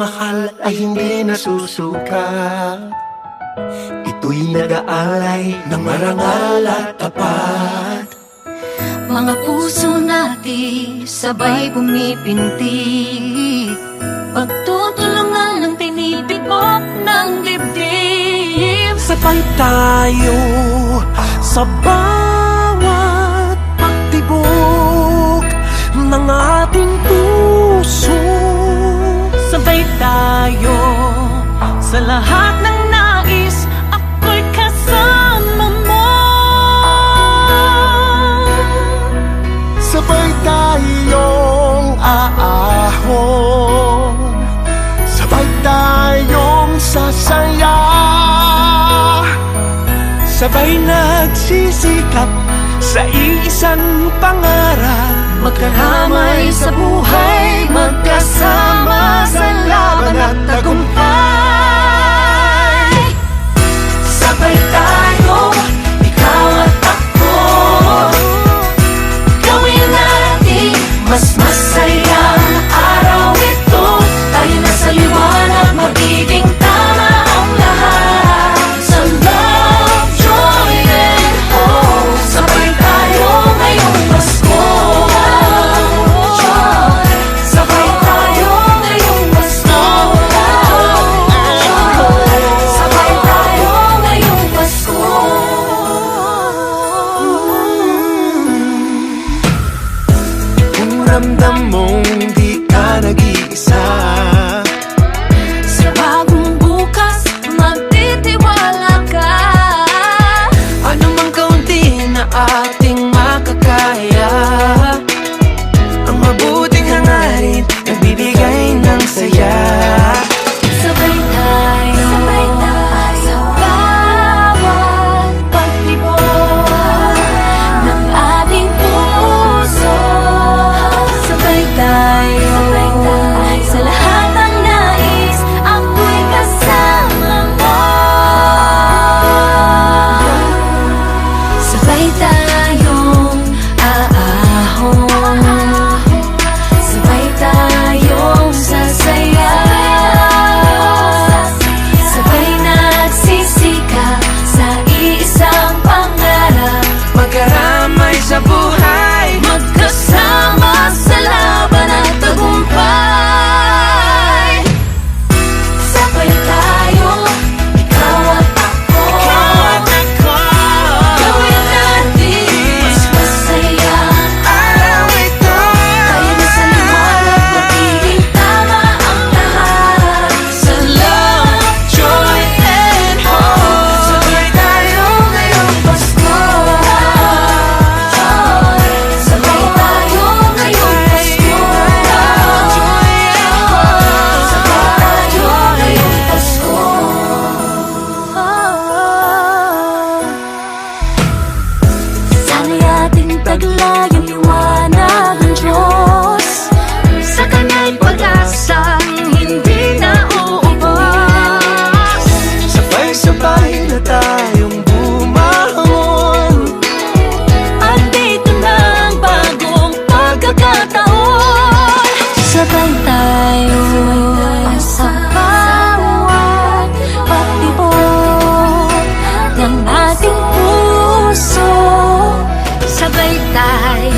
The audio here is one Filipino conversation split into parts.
pagmamahal ay hindi nasusuka. Ito'y nag-aalay ng marangal at tapat. Mga puso natin sabay pumipintig, pagtutulungan ng tinitibok ng dibdib. Sabay tayo sa bawat pagtibok ng ating puso. Sabay tayo sa lahat ng nais, ako'y kasama mo. Sabay tayong aahon, sabay tayong sasaya, sabay nagsisikap sa iisang pangarap. Magkaramay sa buhay, magkasama sa laban at tagumpay. Sabay tayo, ikaw at ako, gawin natin mas masayang araw ito. Tayo na sa liwanag, magiging tama ang lahat. Sa love, joy, and hope, sabay tayo ngayong Pasko. Sabay tayo ngayong Pasko. Sabay tayo ngayong Pasko. Kung ramdam mong di ka nag-iisa, Sa bagong bukas, magtitiwala ka. ano mang kaunti na ating makakaya, ang mabuting hangarin nagbibigay ng saya. Sabay tayo sa bawat pagtibok ng ating puso. Sabay tayo sa lahat ng nais, ako'y kasama mo. Sabay tayong aahon, sabay tayong sasaya, sabay nagsisikap sa iisang pangarap. Magkaramay sa buhay, Magkasama sa laban at tagumpay. Sabay tayo, ikaw at ako, gawin natin mas masayang araw ito. tayo na sa liwanag, magiging tama ang lahat. Sa love, joy, and hope, sabay tayo ngayong Pasko. Sabay tayo ngayong Pasko. Sabay tayo ngayong Pasko. Sana'y ating taglay ang liwanag ng Diyos. Sa Kanya'y pag-asang hindi na uubos. Sabay-sabay na tayong bumangon, Andito na ang bagong pagkakataon. Sabay tayo sa bawat pagtibok ng ating puso. Sabay tayo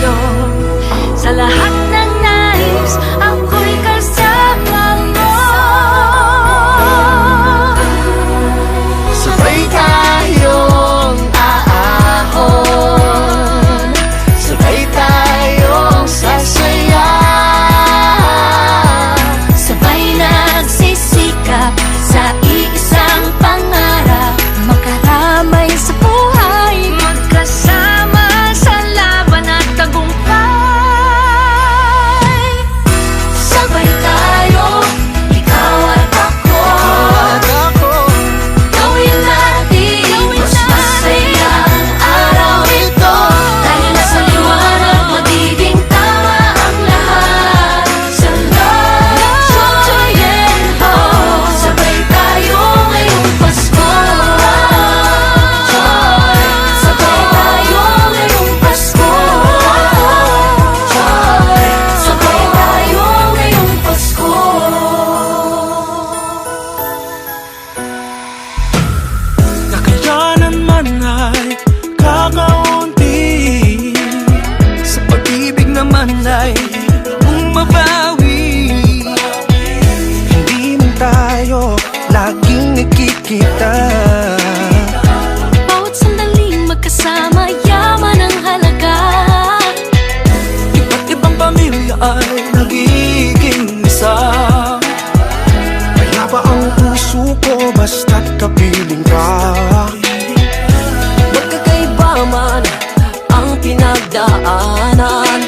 pinagdaanan.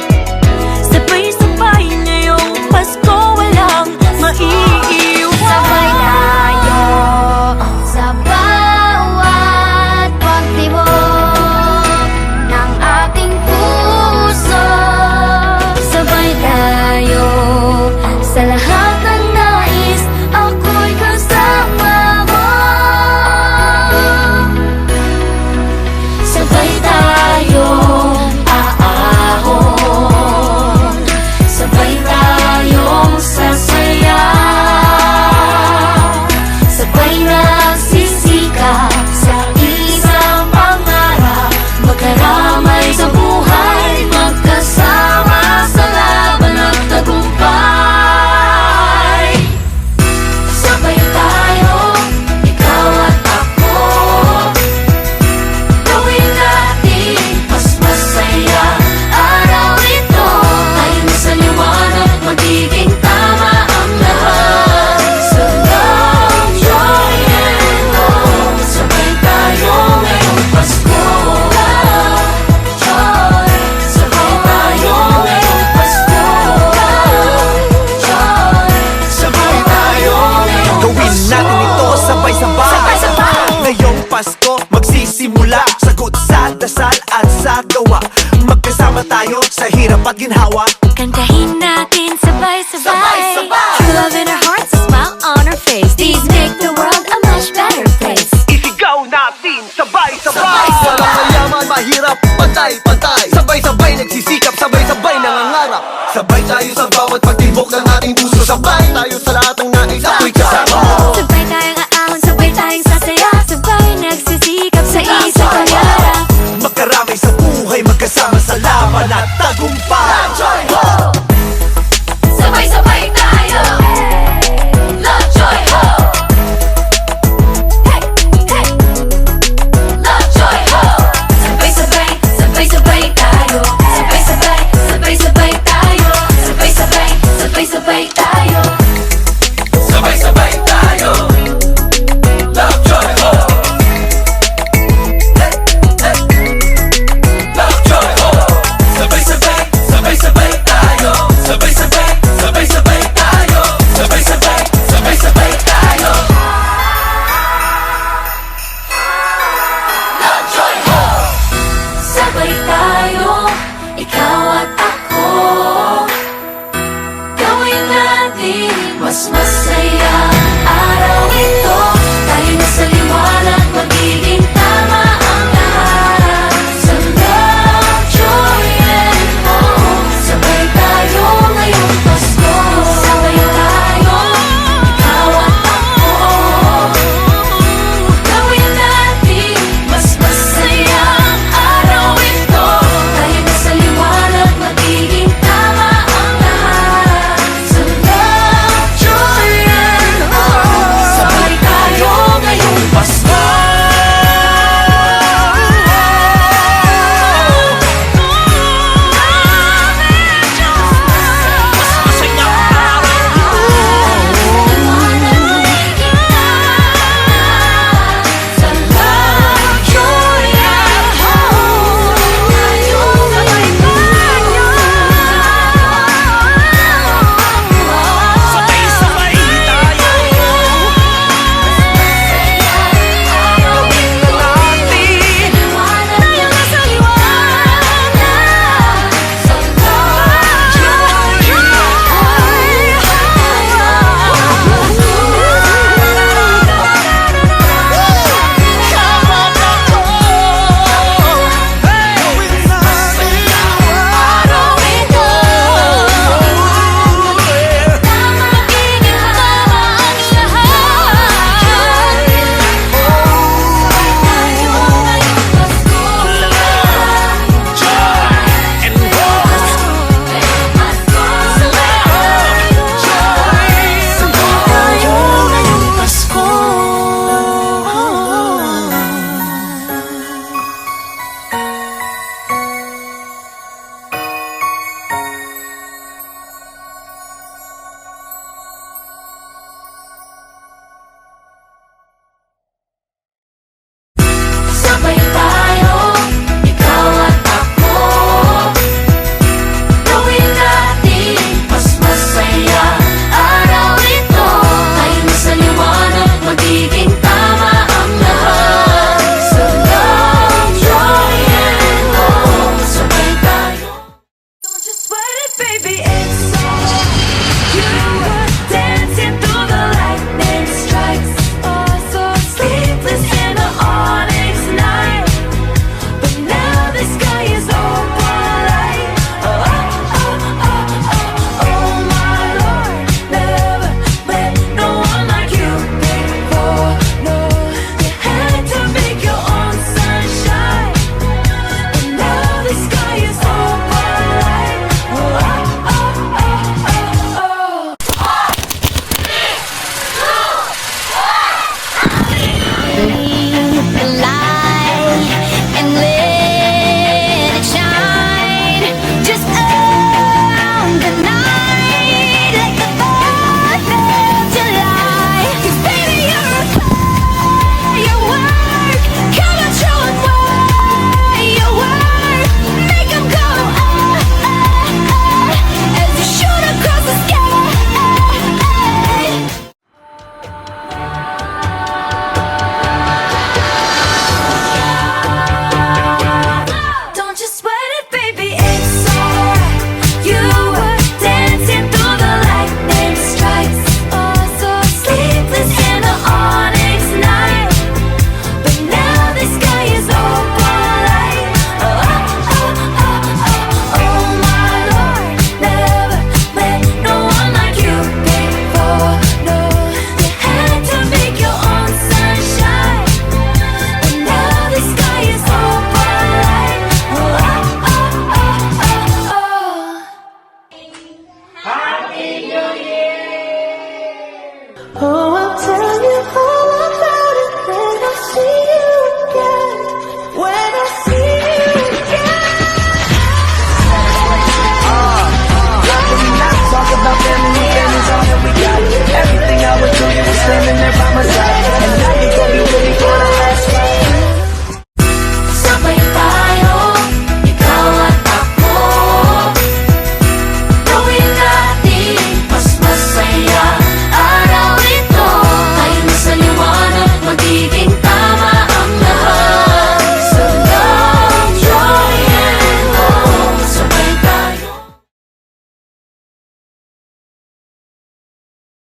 Sabay-sabay ngayong Pasko, walang maiiwan. Sabay tayo sa bawat pagtibok ng ating puso. Sabay tayo sa lahat ng nais, ako'y kasama mo. Sabay tayong aahon, sabay tayong sasaya, sabay nagsisikap sa isang pangarap, magkaramay sa buhay, magkasama sa laban at tagumpay. Sabay tayo, ikaw at ako, gawin natin mas masaya araw ito. Tayo na sa liwanag, magiging tama ang lahat. Sa love, joy, and hope, sabay tayo ngayong Pasko. Love, joy, sabay tayo ngayong Pasko. Love, joy, sabay tayo ngayong Gawin natin ito sabay-sabay. Sabay-sabay. Ngayong Pasko magsisimula, sagot sa dasal at sa gawa. Magkasama tayo sa hirap at ginhawa. Kantahin natin sabay-sabay. Sabay-sabay. True love in our hearts, a smile on our face. These make the world a much better place. Isigaw natin sabay-sabay. Sabay-sabay. Walang mayaman, mahirap, pantay-pantay. Sabay-sabay nagsisikap, sabay-sabay nangangarap. Sabay tayo sa bawat pagtibok ng ating puso. Sabay tayo sa lahat